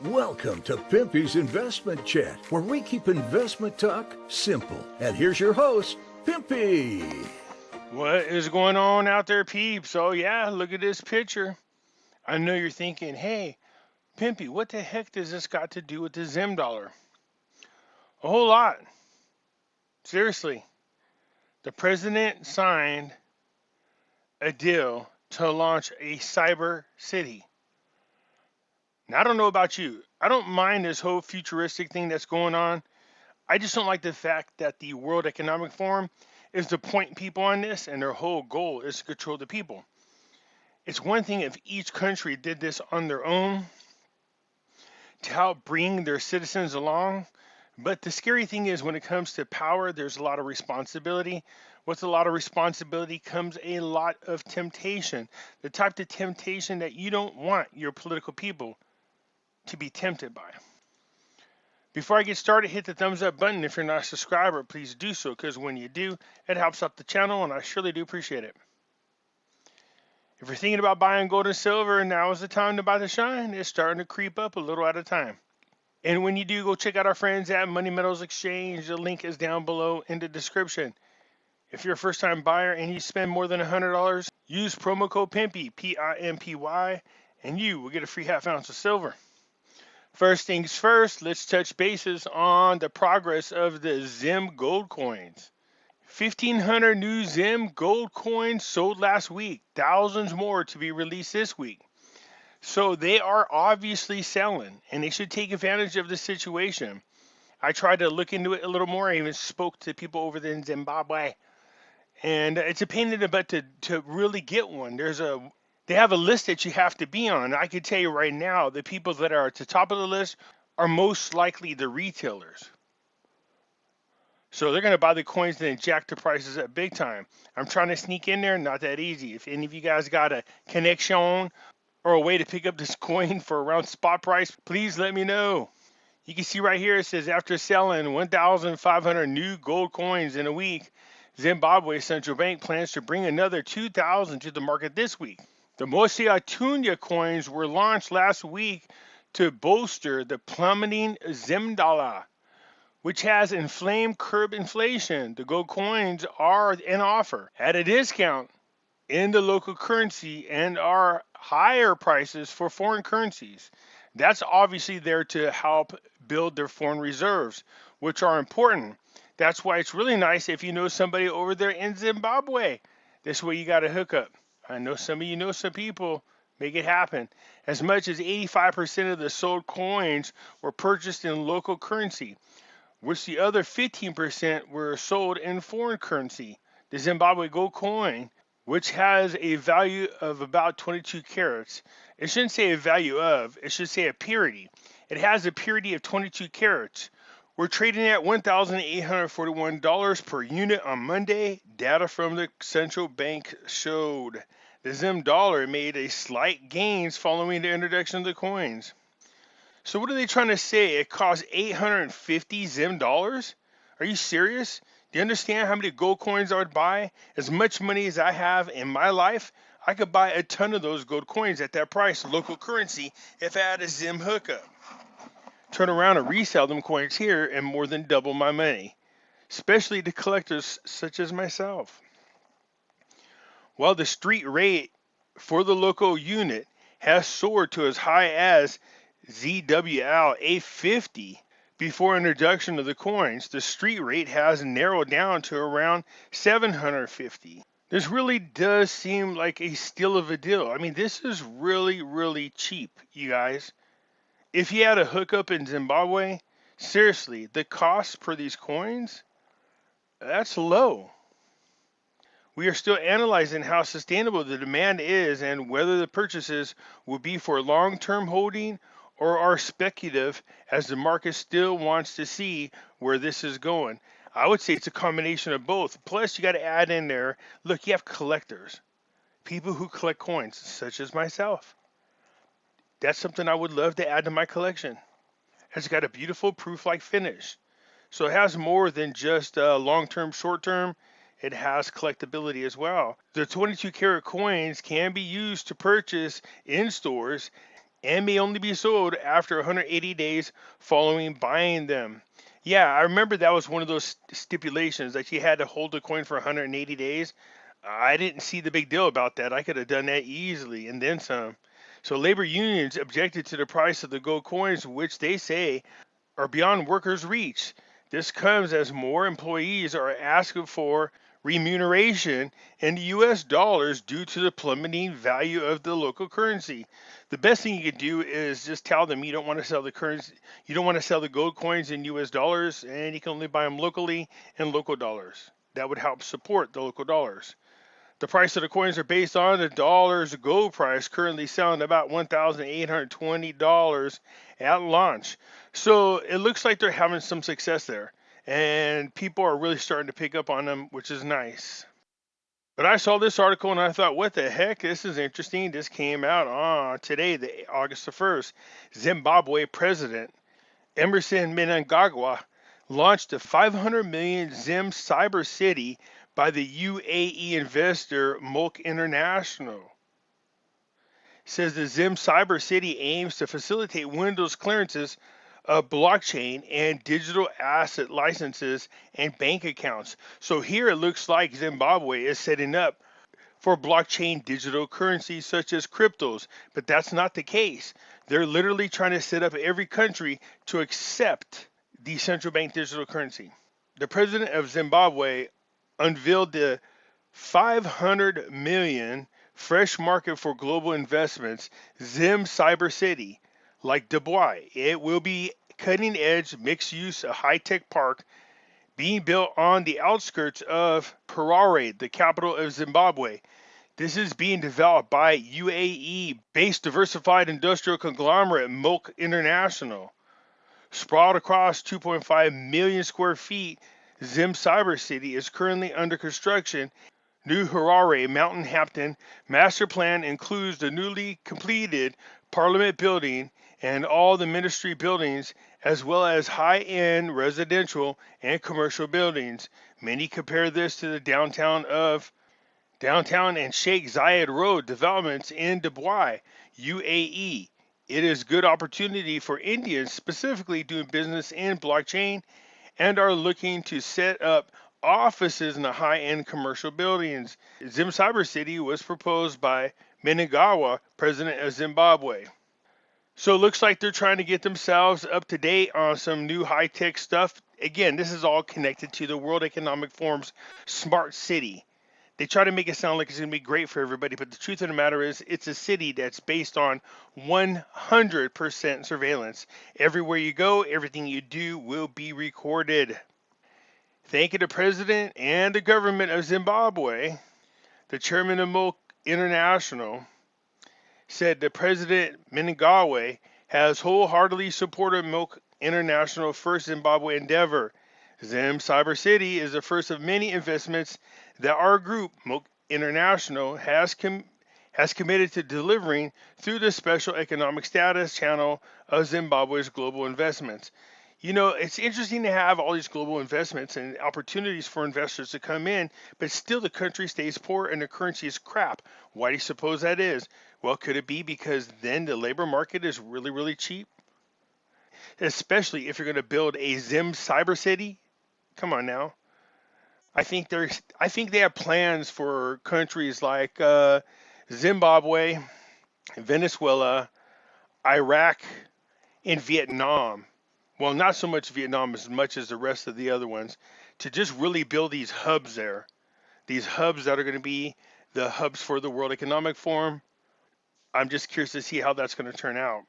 Welcome to Pimpy's Investment Chat, where we keep investment talk simple. And here's your host, Pimpy. What is going on out there, peeps? Oh, yeah, look at this picture. I know you're thinking, hey, Pimpy, what the heck does this got to do with the Zim dollar? A whole lot. Seriously. The president signed a deal to launch a cyber city. Now, I don't know about you. I don't mind this whole futuristic thing that's going on. I just don't like the fact that the World Economic Forum is to point people on this, and their whole goal is to control the people. It's one thing if each country did this on their own to help bring their citizens along, but the scary thing is when it comes to power, there's a lot of responsibility. With a lot of responsibility comes a lot of temptation, the type of temptation that you don't want your political people to be tempted by. Before I get started, hit the thumbs up button. If you're not a subscriber, please do so, because when you do, it helps out the channel, and I surely do appreciate it. If you're thinking about buying gold and silver, now is the time to buy the shine. It's starting to creep up a little at a time. And when you do, go check out our friends at Money Metals Exchange. The link is down below in the description. If you're a first-time buyer and you spend more than $100, use promo code Pimpy, P-I-M-P-Y, and you will get a free half ounce of silver. First things first, let's touch bases on the progress of the Zim gold coins. 1,500 new Zim gold coins sold last week, thousands more to be released this week. So they are obviously selling, and they should take advantage of the situation. I tried to look into it a little more. I even spoke to people over there in Zimbabwe, and it's a pain in the butt to really get one. They have a list that you have to be on. I can tell you right now, the people that are at the top of the list are most likely the retailers. So they're going to buy the coins and then jack the prices up big time. I'm trying to sneak in there, not that easy. If any of you guys got a connection or a way to pick up this coin for around spot price, please let me know. You can see right here, it says after selling 1,500 new gold coins in a week, Zimbabwe Central Bank plans to bring another 2,000 to the market this week. The Mosi Atunya coins were launched last week to bolster the plummeting Zim dollar, which has inflamed curb inflation. The gold coins are an offer at a discount in the local currency and are higher prices for foreign currencies. That's obviously there to help build their foreign reserves, which are important. That's why it's really nice if you know somebody over there in Zimbabwe. This way you got a hookup. I know some of you know some people. Make it happen. As much as 85% of the sold coins were purchased in local currency, which the other 15% were sold in foreign currency. The Zimbabwe gold coin, which has a value of about 22 carats. It shouldn't say a value of, it should say a purity. It has a purity of 22 carats. We're trading at $1,841 per unit on Monday. Data from the central bank showed the Zim dollar made a slight gains following the introduction of the coins. So what are they trying to say? It costs 850 Zim dollars? Are you serious? Do you understand how many gold coins I would buy? As much money as I have in my life, I could buy a ton of those gold coins at that price, local currency, if I had a Zim hookup. Turn around and resell them coins here and more than double my money, especially to collectors such as myself. While the street rate for the local unit has soared to as high as ZWL 850 before introduction of the coins, the street rate has narrowed down to around 750. This really does seem like a steal of a deal. I mean, this is really, really cheap, you guys. If you had a hookup in Zimbabwe, seriously, the cost for these coins, that's low. We are still analyzing how sustainable the demand is and whether the purchases will be for long-term holding or are speculative, as the market still wants to see where this is going. I would say it's a combination of both. Plus, you got to add in there, look, you have collectors, people who collect coins, such as myself. That's something I would love to add to my collection. It's got a beautiful proof-like finish. So it has more than just long-term, short-term. It has collectability as well. The 22 karat coins can be used to purchase in stores and may only be sold after 180 days following buying them. Yeah, I remember that was one of those stipulations that you had to hold the coin for 180 days. I didn't see the big deal about that. I could have done that easily and then some. So labor unions objected to the price of the gold coins, which they say are beyond workers' reach. This comes as more employees are asking for remuneration in US dollars due to the plummeting value of the local currency. The best thing you could do is just tell them you don't want to sell the currency, you don't want to sell the gold coins in US dollars, and you can only buy them locally in local dollars. That would help support the local dollars. The price of the coins are based on the dollar's gold price, currently selling about $1,820 at launch. So it looks like they're having some success there, and people are really starting to pick up on them, which is nice. But I saw this article and I thought, what the heck? This is interesting. This came out on today, the August the 1st. Zimbabwe President Emerson Mnangagwa launched a 500 million Zim cyber city by the UAE investor Mulk International. Says the Zim cyber city aims to facilitate Windows clearances of blockchain and digital asset licenses and bank accounts. So here it looks like Zimbabwe is setting up for blockchain digital currencies such as cryptos, but that's not the case. They're literally trying to set up every country to accept the central bank digital currency. The president of Zimbabwe unveiled the 500 million fresh market for global investments, Zim Cyber City, like Dubai. It will be cutting edge mixed use, a high tech park being built on the outskirts of Harare, the capital of Zimbabwe. This is being developed by UAE-based diversified industrial conglomerate Mulk International. Sprawled across 2.5 million square feet, Zim Cyber City is currently under construction. New Harare Mountain Hampton master plan includes the newly completed Parliament building and all the ministry buildings, as well as high-end residential and commercial buildings. Many compare this to the downtown and Sheikh Zayed Road developments in Dubai, UAE. It is a good opportunity for Indians specifically doing business in blockchain and are looking to set up offices in the high-end commercial buildings. Zim Cyber City was proposed by Mnangagwa, president of Zimbabwe. So it looks like they're trying to get themselves up to date on some new high-tech stuff. Again, this is all connected to the World Economic Forum's Smart City. They try to make it sound like it's going to be great for everybody, but the truth of the matter is it's a city that's based on 100% surveillance. Everywhere you go, everything you do will be recorded. Thank you to the President and the government of Zimbabwe. The chairman of Mulk International said that President Mnangagwa has wholeheartedly supported Mulk International first Zimbabwe endeavor. Zim Cyber City is the first of many investments that our group, Mulk International, has committed to delivering through the Special Economic Status Channel of Zimbabwe's global investments. You know, it's interesting to have all these global investments and opportunities for investors to come in, but still the country stays poor and the currency is crap. Why do you suppose that is? Well, could it be because then the labor market is really, really cheap? Especially if you're going to build a Zim cyber city? Come on now. I think they have plans for countries like Zimbabwe, Venezuela, Iraq, and Vietnam. Well, not so much Vietnam as much as the rest of the other ones, to just really build these hubs there. These hubs that are going to be the hubs for the World Economic Forum. I'm just curious to see how that's going to turn out.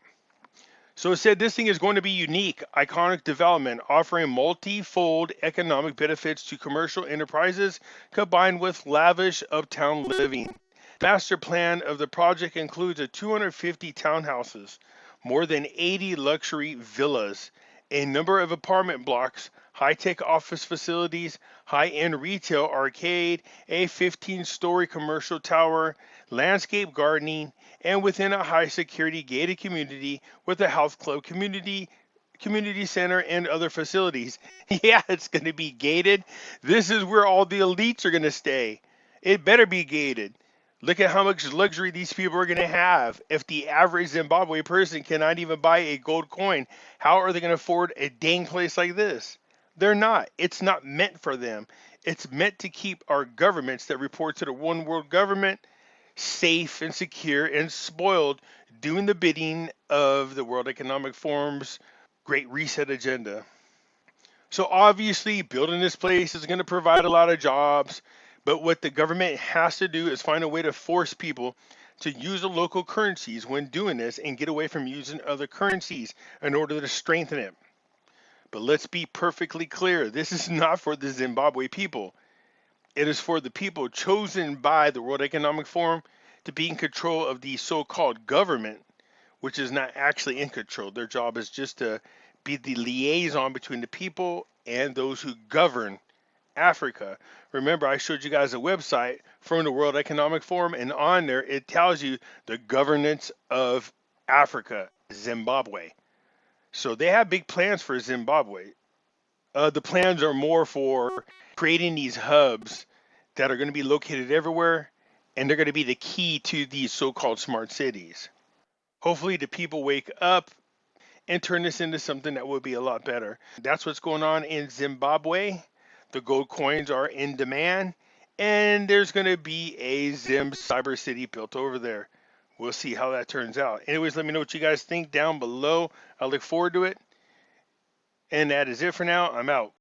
So it said this thing is going to be unique, iconic development, offering multi-fold economic benefits to commercial enterprises combined with lavish uptown living. The master plan of the project includes a 250 townhouses, more than 80 luxury villas, a number of apartment blocks, high-tech office facilities, high-end retail arcade, a 15-story commercial tower, landscape gardening, and within a high-security gated community with a health club, community center, and other facilities. Yeah, it's going to be gated. This is where all the elites are going to stay. It better be gated. Look at how much luxury these people are going to have. If the average Zimbabwe person cannot even buy a gold coin, how are they going to afford a dang place like this? They're not. It's not meant for them. It's meant to keep our governments that report to the one world government safe and secure and spoiled, doing the bidding of the World Economic Forum's Great Reset agenda. So obviously, building this place is going to provide a lot of jobs, but what the government has to do is find a way to force people to use the local currencies when doing this and get away from using other currencies in order to strengthen it. But let's be perfectly clear, this is not for the Zimbabwe people. It is for the people chosen by the World Economic Forum to be in control of the so-called government, which is not actually in control. Their job is just to be the liaison between the people and those who govern Africa. Remember, I showed you guys a website from the World Economic Forum, and on there it tells you the governance of Africa, Zimbabwe. So they have big plans for Zimbabwe. The plans are more for creating these hubs that are going to be located everywhere, and they're going to be the key to these so-called smart cities. Hopefully, the people wake up and turn this into something that will be a lot better. That's what's going on in Zimbabwe. The gold coins are in demand, and there's going to be a Zim cyber city built over there. We'll see how that turns out. Anyways, let me know what you guys think down below. I look forward to it. And that is it for now. I'm out.